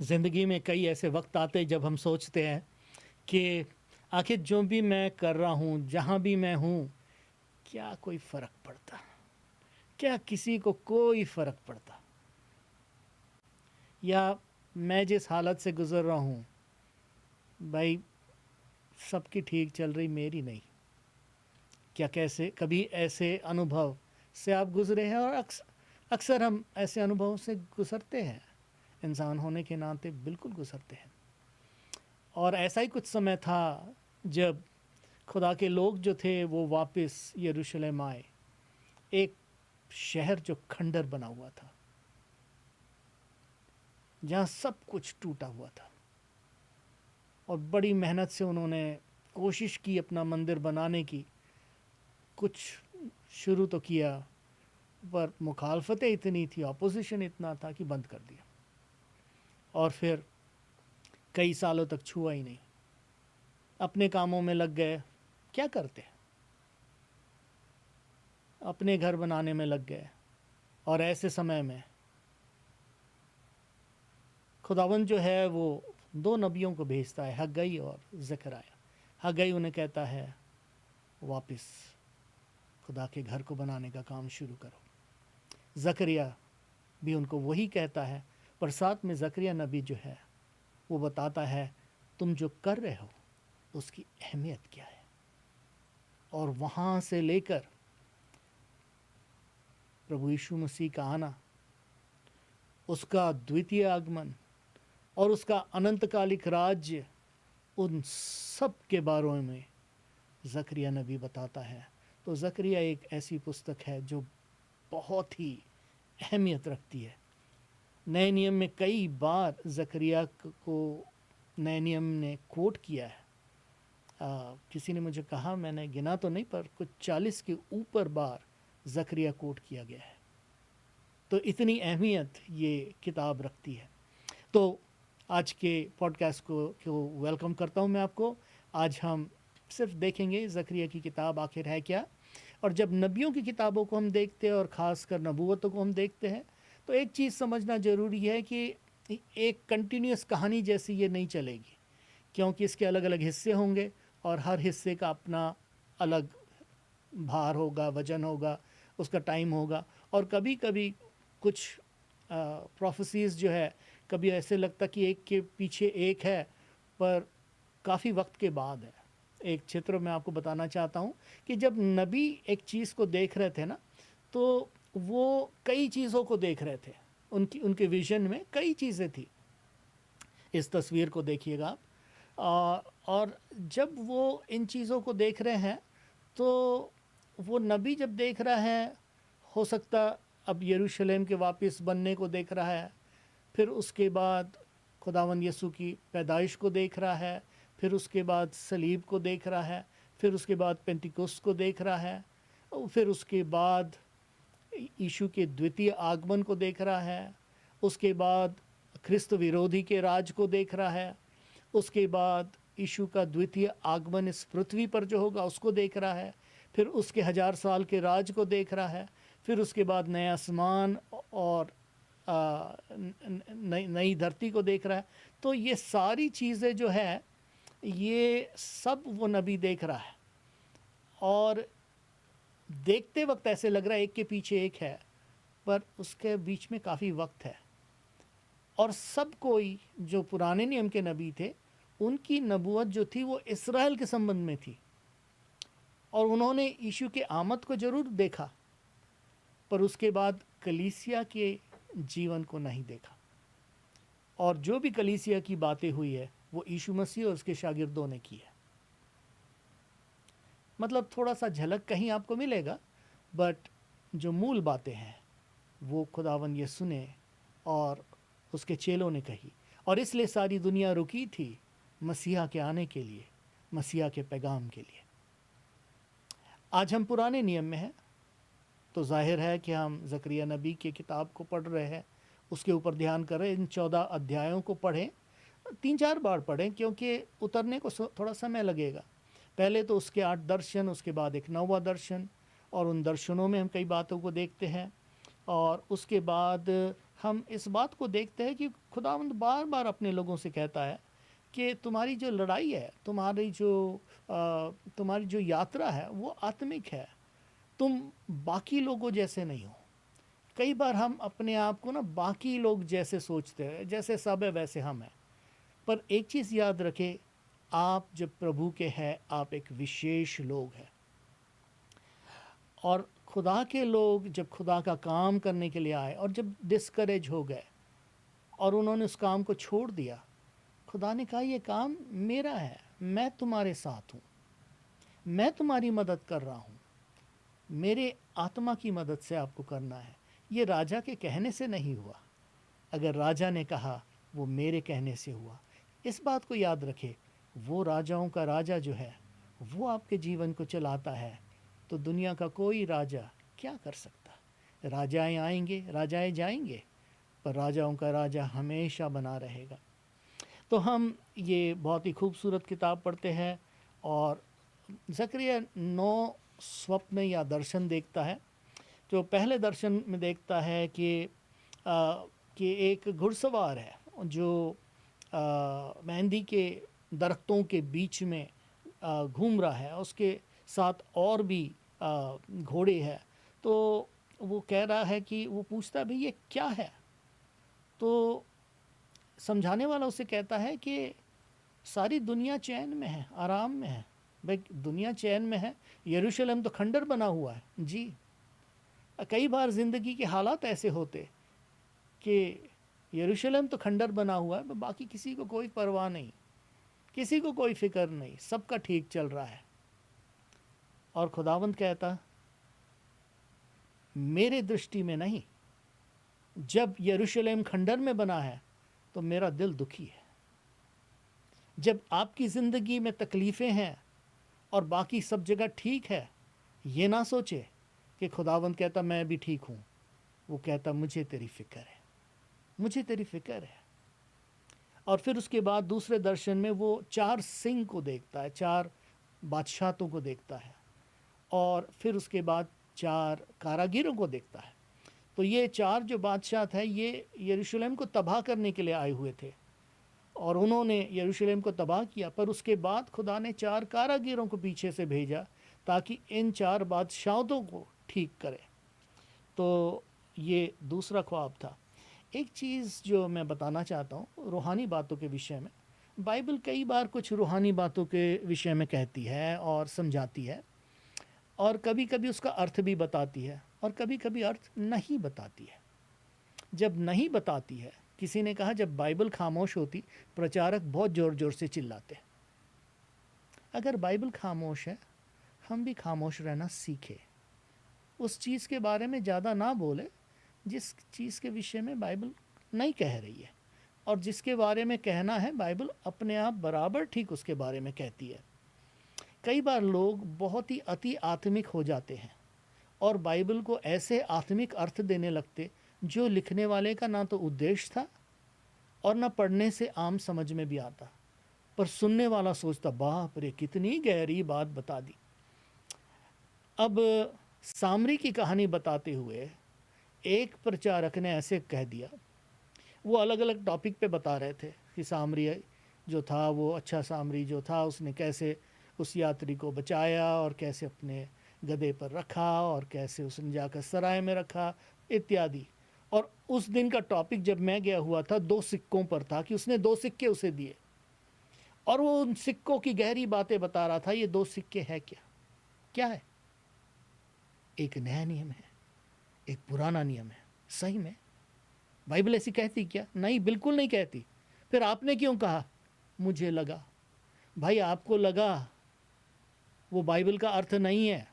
ज़िंदगी में कई ऐसे वक्त आते हैं जब हम सोचते हैं कि आखिर जो भी मैं कर रहा हूँ, जहाँ भी मैं हूँ, क्या कोई फ़र्क पड़ता? क्या किसी को कोई फ़र्क पड़ता? या मैं जिस हालत से गुज़र रहा हूँ, भाई सबकी ठीक चल रही, मेरी नहीं। क्या कैसे कभी ऐसे अनुभव से आप गुज़रे हैं? और अक्सर हम ऐसे अनुभवों से गुज़रते हैं, इंसान होने के नाते बिल्कुल गुज़रते हैं। और ऐसा ही कुछ समय था जब खुदा के लोग जो थे वो वापस यरूशलेम आए, एक शहर जो खंडर बना हुआ था, जहाँ सब कुछ टूटा हुआ था। और बड़ी मेहनत से उन्होंने कोशिश की अपना मंदिर बनाने की, कुछ शुरू तो किया, पर मुखालफतें इतनी थी, ऑपोजिशन इतना था कि बंद कर दिया। और फिर कई सालों तक छुआ ही नहीं, अपने कामों में लग गए। क्या करते, अपने घर बनाने में लग गए। और ऐसे समय में खुदावंद जो है वो दो नबियों को भेजता है, हग्गई और ज़करयाह। हग्गई उन्हें कहता है वापस खुदा के घर को बनाने का काम शुरू करो। ज़करयाह भी उनको वही कहता है, पर साथ में ज़करयाह नबी जो है वो बताता है तुम जो कर रहे हो उसकी अहमियत क्या है। और वहाँ से लेकर प्रभु यीशु मसीह का आना, उसका द्वितीय आगमन और उसका अनंतकालिक राज्य, उन सब के बारे में ज़करिया नबी बताता है। तो ज़करिया एक ऐसी पुस्तक है जो बहुत ही अहमियत रखती है। नए नियम में कई बार ज़करिया को नए नियम ने कोट किया है। किसी ने मुझे कहा, मैंने गिना तो नहीं, पर कुछ 40 के ऊपर बार ज़करिया कोट किया गया है। तो इतनी अहमियत ये किताब रखती है। तो आज के पॉडकास्ट को वेलकम करता हूँ मैं आपको। आज हम सिर्फ देखेंगे ज़करिया की किताब आखिर है क्या। और जब नबियों की किताबों को हम देखते हैं और ख़ासकर नबूवतों को हम देखते हैं, तो एक चीज़ समझना ज़रूरी है कि एक कंटिन्यूस कहानी जैसी ये नहीं चलेगी, क्योंकि इसके अलग अलग हिस्से होंगे और हर हिस्से का अपना अलग भार होगा, वजन होगा, उसका टाइम होगा। और कभी कभी कुछ प्रोफेसीज़ जो है, कभी ऐसे लगता कि एक के पीछे एक है, पर काफ़ी वक्त के बाद है। एक चित्र मैं आपको बताना चाहता हूँ कि जब नबी एक चीज़ को देख रहे थे ना, तो वो कई चीज़ों को देख रहे थे। उनके विज़न में कई चीज़ें थी। इस तस्वीर को देखिएगा आप। और जब वो इन चीज़ों को देख रहे हैं, तो वो नबी जब देख रहा है, हो सकता अब यरूशलेम के वापस बनने को देख रहा है, फिर उसके बाद खुदावंद यसू की पैदाइश को देख रहा है, फिर उसके बाद सलीब को देख रहा है, फिर उसके बाद पेंटिकोस्त को देख रहा है, और फिर उसके बाद यीशु के द्वितीय आगमन को देख रहा है, उसके बाद ख्रिस्त विरोधी के राज को देख रहा है, उसके बाद यीशु का द्वितीय आगमन इस पृथ्वी पर जो होगा उसको देख रहा है, फिर उसके 1000 साल के राज को देख रहा है, फिर उसके बाद नया आसमान और नई धरती को देख रहा है। तो ये सारी चीज़ें जो है, ये सब वो नबी देख रहा है। और देखते वक्त ऐसे लग रहा है एक के पीछे एक है, पर उसके बीच में काफ़ी वक्त है। और सब कोई जो पुराने नियम के नबी थे, उनकी नबूवत जो थी वो इसराइल के संबंध में थी, और उन्होंने यीशु के आमद को ज़रूर देखा, पर उसके बाद कलीसिया के जीवन को नहीं देखा। और जो भी कलीसिया की बातें हुई है वो यीशु मसीह और उसके शागिर्दों ने की है। मतलब थोड़ा सा झलक कहीं आपको मिलेगा, बट जो मूल बातें हैं वो खुदावन यीशु ने और उसके चेलों ने कही। और इसलिए सारी दुनिया रुकी थी मसीहा के आने के लिए, मसीहा के पैगाम के लिए। आज हम पुराने नियम में हैं, तो जाहिर है कि हम ज़करिया नबी की किताब को पढ़ रहे हैं, उसके ऊपर ध्यान करें। इन 14 अध्यायों को पढ़ें, 3-4 बार पढ़ें, क्योंकि उतरने को थोड़ा समय लगेगा। पहले तो उसके 8 दर्शन, उसके बाद एक 9वां दर्शन, और उन दर्शनों में हम कई बातों को देखते हैं। और उसके बाद हम इस बात को देखते हैं कि खुदावंद बार बार अपने लोगों से कहता है कि तुम्हारी जो लड़ाई है, तुम्हारी जो यात्रा है वो आत्मिक है, तुम बाकी लोगों जैसे नहीं हो। कई बार हम अपने आप को ना बाकी लोग जैसे सोचते हैं, जैसे सब है वैसे हम हैं। पर एक चीज़ याद रखें, आप जब प्रभु के हैं, आप एक विशेष लोग हैं। और खुदा के लोग जब खुदा का काम करने के लिए आए और जब डिस्करेज हो गए और उन्होंने उस काम को छोड़ दिया, खुदा ने कहा ये काम मेरा है, मैं तुम्हारे साथ हूँ, मैं तुम्हारी मदद कर रहा हूँ, मेरे आत्मा की मदद से आपको करना है। ये राजा के कहने से नहीं हुआ। अगर राजा ने कहा, वो मेरे कहने से हुआ। इस बात को याद रखें, वो राजाओं का राजा जो है वो आपके जीवन को चलाता है, तो दुनिया का कोई राजा क्या कर सकता। राजाएं आएंगे, राजाएं जाएंगे, पर राजाओं का राजा हमेशा बना रहेगा। तो हम ये बहुत ही खूबसूरत किताब पढ़ते हैं और ज़करिया 9 स्वप्न या दर्शन देखता है। जो पहले दर्शन में देखता है कि एक घुड़सवार है जो मेहंदी के दरख्तों के बीच में घूम रहा है, उसके साथ और भी घोड़े हैं। तो वो कह रहा है कि वो पूछता है भाई ये क्या है। तो समझाने वाला उसे कहता है कि सारी दुनिया चैन में है, आराम में है। भाई दुनिया चैन में है, यरूशलेम तो खंडर बना हुआ है जी। कई बार ज़िंदगी के हालात ऐसे होते कि यरूशलेम तो खंडर बना हुआ है, बाकी किसी को कोई परवाह नहीं, किसी को कोई फिक्र नहीं, सबका ठीक चल रहा है। और खुदावंद कहता, मेरे दृष्टि में नहीं, जब यरूशलेम खंडर में बना है तो मेरा दिल दुखी है। जब आपकी ज़िंदगी में तकलीफ़ें हैं और बाकी सब जगह ठीक है, ये ना सोचे कि खुदावंद कहता मैं भी ठीक हूँ। वो कहता मुझे तेरी फ़िक्र है, मुझे तेरी फ़िक्र है। और फिर उसके बाद दूसरे दर्शन में वो 4 सिंह को देखता है, 4 बादशाहों को देखता है, और फिर उसके बाद 4 कारागिरों को देखता है। तो ये 4 जो बादशाह थे, ये यरूशलेम को तबाह करने के लिए आए हुए थे और उन्होंने यरूशलेम को तबाह किया। पर उसके बाद खुदा ने 4 कारागिरों को पीछे से भेजा ताकि इन 4 बादशाहों को ठीक करे। तो ये दूसरा ख्वाब था। एक चीज़ जो मैं बताना चाहता हूँ रूहानी बातों के विषय में, बाइबल कई बार कुछ रूहानी बातों के विषय में कहती है और समझाती है, और कभी कभी उसका अर्थ भी बताती है और कभी कभी अर्थ नहीं बताती है। जब नहीं बताती है, किसी ने कहा जब बाइबल खामोश होती प्रचारक बहुत ज़ोर ज़ोर से चिल्लाते। अगर बाइबल खामोश है, हम भी खामोश रहना सीखें। उस चीज़ के बारे में ज़्यादा ना बोले जिस चीज़ के विषय में बाइबल नहीं कह रही है, और जिसके बारे में कहना है बाइबल अपने आप बराबर ठीक उसके बारे में कहती है। कई बार लोग बहुत ही अति आत्मिक हो जाते हैं और बाइबल को ऐसे आत्मिक अर्थ देने लगते जो लिखने वाले का ना तो उद्देश्य था और ना पढ़ने से आम समझ में भी आता, पर सुनने वाला सोचता बाप रे कितनी गहरी बात बता दी। अब सामरी की कहानी बताते हुए एक प्रचारक ने ऐसे कह दिया, वो अलग अलग टॉपिक पे बता रहे थे कि सामरी जो था, वो अच्छा सामरी जो था, उसने कैसे उस यात्री को बचाया और कैसे अपने गधे पर रखा और कैसे उसने जाकर सराय में रखा इत्यादि। और उस दिन का टॉपिक जब मैं गया हुआ था 2 सिक्कों पर था कि उसने 2 सिक्के उसे दिए और वो उन सिक्कों की गहरी बातें बता रहा था। ये 2 सिक्के है क्या, क्या है? एक नया नियम है, एक पुराना नियम है। सही में बाइबल ऐसी कहती क्या? नहीं, बिल्कुल नहीं कहती। फिर आपने क्यों कहा? मुझे लगा। भाई आपको लगा, वो बाइबल का अर्थ नहीं है।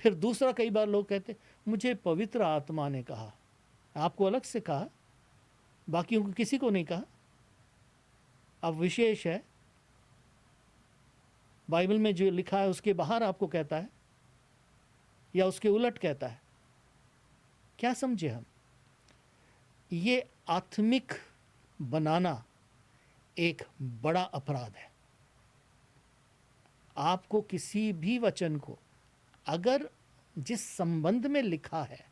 फिर दूसरा, कई बार लोग कहते मुझे पवित्र आत्मा ने कहा। आपको अलग से कहा, बाकियों को किसी को नहीं कहा। अब विशेष है, बाइबल में जो लिखा है उसके बाहर आपको कहता है या उसके उलट कहता है। क्या समझे हम? ये आत्मिक बनाना एक बड़ा अपराध है। आपको किसी भी वचन को अगर जिस संबंध में लिखा है,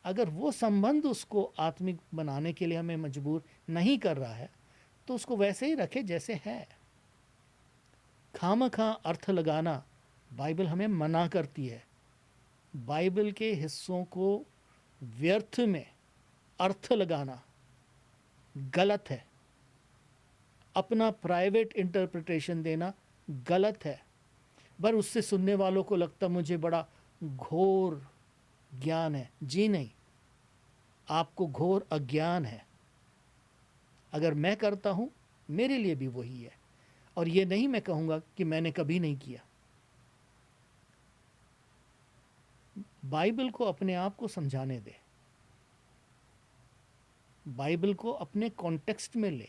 अगर वो संबंध उसको आत्मिक बनाने के लिए हमें मजबूर नहीं कर रहा है, तो उसको वैसे ही रखे जैसे है। खामखा अर्थ लगाना बाइबल हमें मना करती है। बाइबल के हिस्सों को व्यर्थ में अर्थ लगाना गलत है। अपना प्राइवेट इंटरप्रिटेशन देना गलत है। पर उससे सुनने वालों को लगता मुझे बड़ा घोर ज्ञान है। जी नहीं, आपको घोर अज्ञान है। अगर मैं करता हूँ, मेरे लिए भी वही है। और ये नहीं मैं कहूँगा कि मैंने कभी नहीं किया। बाइबल को अपने आप को समझाने दे, बाइबल को अपने कॉन्टेक्स्ट में ले,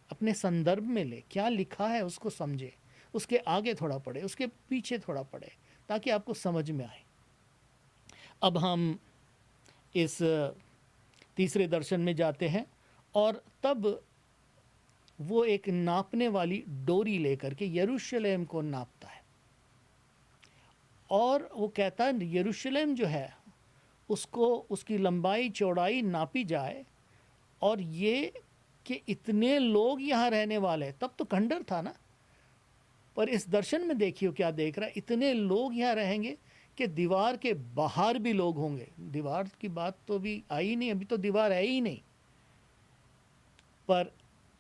अपने संदर्भ में ले। क्या लिखा है उसको समझे, उसके आगे थोड़ा पढ़े, उसके पीछे थोड़ा पढ़े, ताकि आपको समझ में आए। अब हम इस तीसरे दर्शन में जाते हैं, और तब वो एक नापने वाली डोरी लेकर के यरूशलेम को नापता है, और वो कहता है यरूशलेम जो है उसको, उसकी लंबाई चौड़ाई नापी जाए, और ये कि इतने लोग यहाँ रहने वाले हैं। तब तो खंडर था ना, पर इस दर्शन में देखिए क्या देख रहा है, इतने लोग यहाँ रहेंगे कि दीवार के बाहर भी लोग होंगे। दीवार की बात तो अभी आई नहीं, अभी तो दीवार है ही नहीं। पर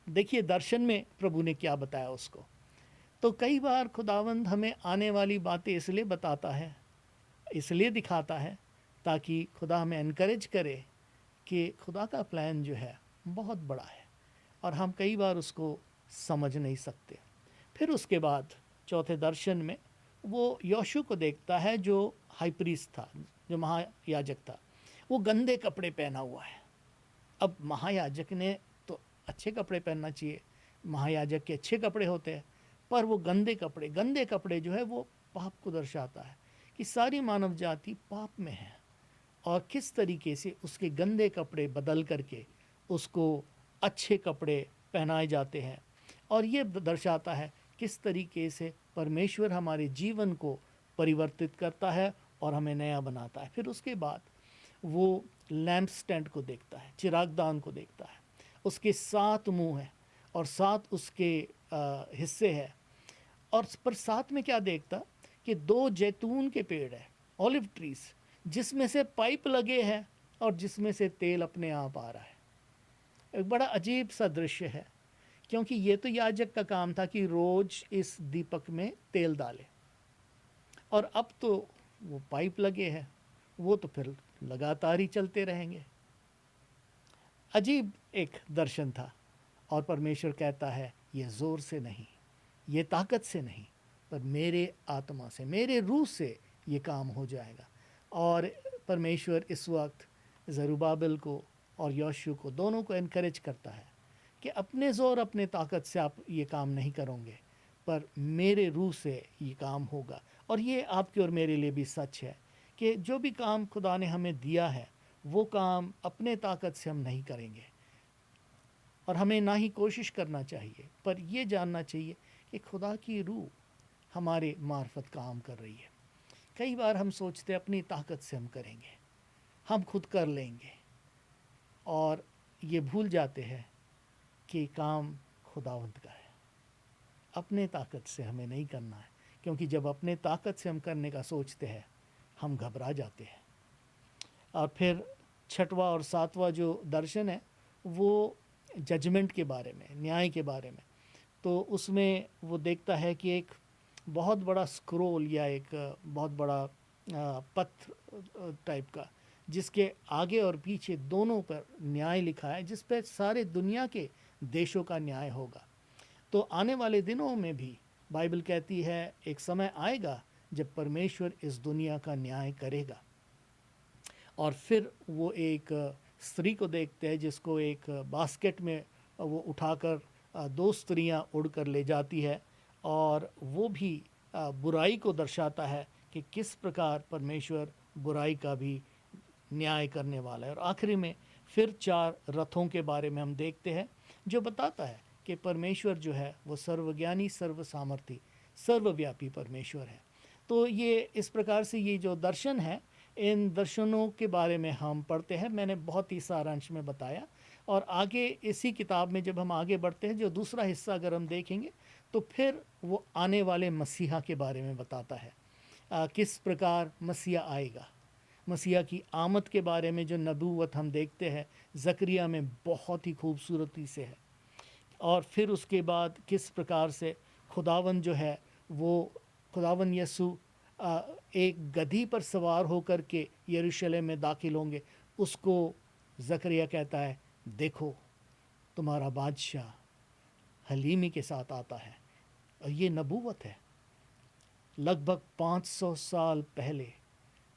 देखिए दर्शन में प्रभु ने क्या बताया उसको। तो कई बार खुदावंद हमें आने वाली बातें इसलिए बताता है, इसलिए दिखाता है, ताकि खुदा हमें एनकरेज करे कि खुदा का प्लान जो है बहुत बड़ा है, और हम कई बार उसको समझ नहीं सकते। फिर उसके बाद चौथे दर्शन में वो यहोशू को देखता है, जो हाई प्रीस्ट था, जो महायाजक था। वो गंदे कपड़े पहना हुआ है। अब महायाजक ने तो अच्छे कपड़े पहनना चाहिए, महायाजक के अच्छे कपड़े होते हैं, पर वो गंदे कपड़े जो है वो पाप को दर्शाता है कि सारी मानव जाति पाप में है, और किस तरीके से उसके गंदे कपड़े बदल करके उसको अच्छे कपड़े पहनाए जाते हैं। और ये दर्शाता है किस तरीके से परमेश्वर हमारे जीवन को परिवर्तित करता है और हमें नया बनाता है। फिर उसके बाद वो लैम्प स्टैंड को देखता है, चिरागदान को देखता है। उसके 7 मुंह हैं और 7 उसके हिस्से हैं। और पर साथ में क्या देखता कि 2 जैतून के पेड़ है, ऑलिव ट्रीज, जिसमें से पाइप लगे हैं और जिसमें से तेल अपने आप आ रहा है। एक बड़ा अजीब सा दृश्य है, क्योंकि ये तो याजक का काम था कि रोज इस दीपक में तेल डाले, और अब तो वो पाइप लगे हैं, वो तो फिर लगातार ही चलते रहेंगे। अजीब एक दर्शन था। और परमेश्वर कहता है ये ज़ोर से नहीं, ये ताकत से नहीं, पर मेरे आत्मा से, मेरे रूह से ये काम हो जाएगा। और परमेश्वर इस वक्त ज़रुब्बाबिल को और यहोशू को, दोनों को एनकरेज करता है कि अपने ज़ोर अपने ताकत से आप ये काम नहीं करोगे, पर मेरे रूह से ये काम होगा। और ये आपके और मेरे लिए भी सच है कि जो भी काम खुदा ने हमें दिया है, वो काम अपने ताकत से हम नहीं करेंगे, और हमें ना ही कोशिश करना चाहिए, पर यह जानना चाहिए कि खुदा की रूह हमारे मार्फत काम कर रही है। कई बार हम सोचते अपनी ताकत से हम करेंगे, हम खुद कर लेंगे, और ये भूल जाते हैं कि काम खुदावंत का है। अपने ताकत से हमें नहीं करना है, क्योंकि जब अपने ताकत से हम करने का सोचते हैं, हम घबरा जाते हैं। और फिर छठवां और सातवां जो दर्शन है, वो जजमेंट के बारे में, न्याय के बारे में। तो उसमें वो देखता है कि एक बहुत बड़ा स्क्रोल या एक बहुत बड़ा पत्र टाइप का, जिसके आगे और पीछे दोनों पर न्याय लिखा है, जिस पर सारे दुनिया के देशों का न्याय होगा। तो आने वाले दिनों में भी बाइबल कहती है एक समय आएगा जब परमेश्वर इस दुनिया का न्याय करेगा। और फिर वो एक स्त्री को देखते हैं, जिसको एक बास्केट में वो उठाकर 2 स्त्रियां उड़कर ले जाती है, और वो भी बुराई को दर्शाता है कि किस प्रकार परमेश्वर बुराई का भी न्याय करने वाला है। और आखिरी में फिर 4 रथों के बारे में हम देखते हैं, जो बताता है कि परमेश्वर जो है वो सर्वज्ञानी, सर्वसामर्थी, सर्वव्यापी परमेश्वर है। तो ये इस प्रकार से ये जो दर्शन है, इन दर्शनों के बारे में हम पढ़ते हैं। मैंने बहुत ही सारांश में बताया, और आगे इसी किताब में जब हम आगे बढ़ते हैं, जो दूसरा हिस्सा अगर हम देखेंगे तो फिर वो आने वाले मसीहा के बारे में बताता है। किस प्रकार मसीहा आएगा, मसीहा की आमद के बारे में जो नबूवत हम देखते हैं ज़करिया में बहुत ही खूबसूरती से है। और फिर उसके बाद किस प्रकार से खुदावन जो है वो खुदावन यसु एक गधी पर सवार होकर के यरूशलेम में दाखिल होंगे, उसको ज़करिया कहता है देखो तुम्हारा बादशाह हलीमी के साथ आता है। और ये नबूवत है। लगभग 500 साल पहले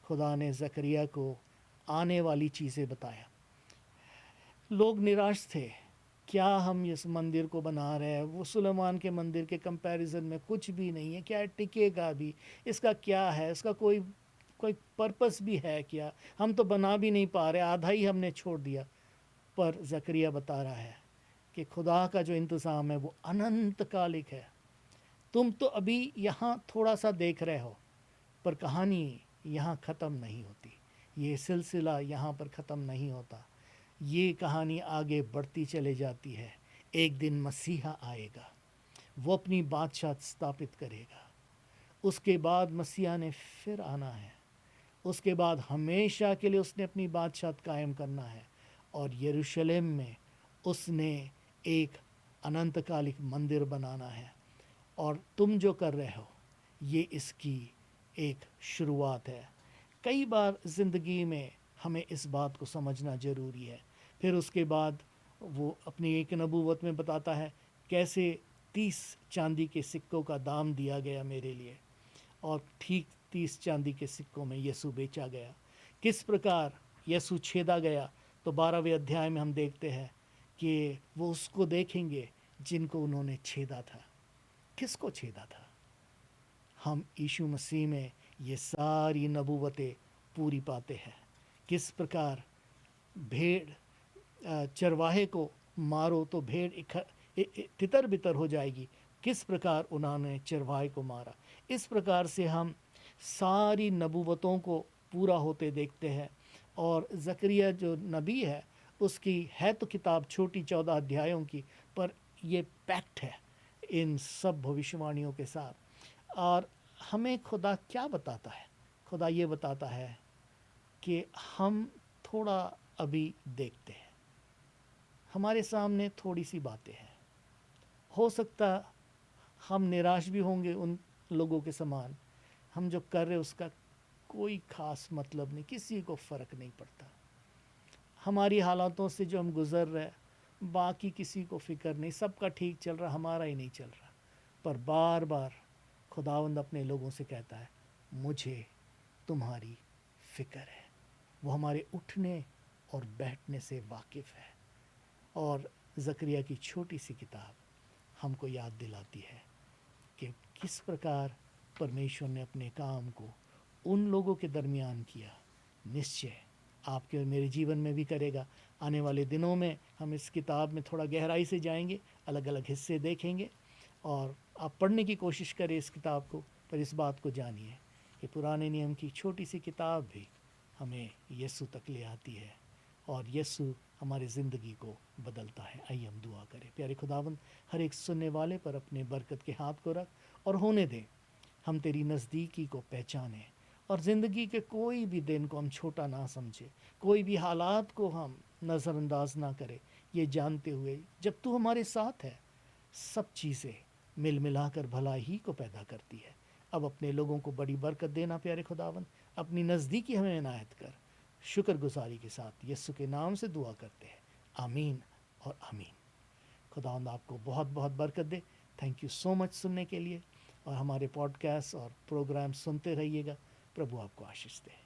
खुदा ने ज़करिया को आने वाली चीज़ें बताया। लोग निराश थे, क्या हम इस मंदिर को बना रहे हैं, वो सुलेमान के मंदिर के कंपैरिजन में कुछ भी नहीं है, क्या टिकेगा भी, इसका क्या है, इसका कोई कोई पर्पस भी है क्या, हम तो बना भी नहीं पा रहे, आधा ही हमने छोड़ दिया। पर ज़करिया बता रहा है कि खुदा का जो इंतज़ाम है वो अनंत कालिक है। तुम तो अभी यहाँ थोड़ा सा देख रहे हो, पर कहानी यहाँ ख़त्म नहीं होती, ये सिलसिला यहाँ पर ख़त्म नहीं होता, ये कहानी आगे बढ़ती चले जाती है। एक दिन मसीहा आएगा, वो अपनी बादशाह स्थापित करेगा, उसके बाद मसीहा ने फिर आना है, उसके बाद हमेशा के लिए उसने अपनी बादशाह कायम करना है, और यरूशलेम में उसने एक अनंतकालिक मंदिर बनाना है। और तुम जो कर रहे हो ये इसकी एक शुरुआत है। कई बार ज़िंदगी में हमें इस बात को समझना ज़रूरी है। फिर उसके बाद वो अपनी एक नबूवत में बताता है कैसे 30 चांदी के सिक्कों का दाम दिया गया मेरे लिए, और ठीक 30 चांदी के सिक्कों में यीशु बेचा गया। किस प्रकार यीशु छेदा गया, तो 12वें अध्याय में हम देखते हैं कि वो उसको देखेंगे जिनको उन्होंने छेदा था। किसको छेदा था? हम यीशु मसीह में ये सारी नबूवतें पूरी पाते हैं। किस प्रकार भेड़ चरवाहे को मारो तो भेड़ तितर बितर हो जाएगी, किस प्रकार उन्होंने चरवाहे को मारा। इस प्रकार से हम सारी नबूवतों को पूरा होते देखते हैं। और ज़करिया जो नबी है उसकी है तो किताब छोटी 14 अध्यायों की, पर ये पैक्ट है इन सब भविष्यवाणियों के साथ। और हमें खुदा क्या बताता है? खुदा ये बताता है कि हम थोड़ा अभी देखते हैं, हमारे सामने थोड़ी सी बातें हैं, हो सकता हम निराश भी होंगे उन लोगों के समान। हम जो कर रहे उसका कोई ख़ास मतलब नहीं, किसी को फ़र्क नहीं पड़ता। हमारी हालातों से जो हम गुज़र रहे, बाकी किसी को फ़िक्र नहीं, सबका ठीक चल रहा, हमारा ही नहीं चल रहा। पर बार बार खुदावंद अपने लोगों से कहता है मुझे तुम्हारी फ़िक्र है। वो हमारे उठने और बैठने से वाकिफ़ है। और ज़करिया की छोटी सी किताब हमको याद दिलाती है कि किस प्रकार परमेश्वर ने अपने काम को उन लोगों के दरमियान किया, निश्चय आपके और मेरे जीवन में भी करेगा। आने वाले दिनों में हम इस किताब में थोड़ा गहराई से जाएंगे, अलग अलग हिस्से देखेंगे, और आप पढ़ने की कोशिश करें इस किताब को। पर इस बात को जानिए कि पुराने नियम की छोटी सी किताब भी हमें यीशु तक ले आती है, और यीशु हमारी ज़िंदगी को बदलता है। आइए हम दुआ करें। प्यारे खुदावंद, हर एक सुनने वाले पर अपने बरकत के हाथ को रख और होने दे हम तेरी नज़दीकी को पहचानें, और ज़िंदगी के कोई भी दिन को हम छोटा ना समझे, कोई भी हालात को हम नज़रअंदाज ना करें, ये जानते हुए जब तू हमारे साथ है सब चीज़ें मिल मिलाकर भला ही को पैदा करती है। अब अपने लोगों को बड़ी बरकत देना प्यारे खुदावन, अपनी नज़दीकी हमें इनायत कर। शुक्रगुजारी के साथ यीशु के नाम से दुआ करते हैं, आमीन और आमीन। खुदावंद आपको बहुत बहुत बरकत दे। थैंक यू सो मच सुनने के लिए, और हमारे पॉडकास्ट और प्रोग्राम सुनते रहिएगा। प्रभु आपको आशीष दे।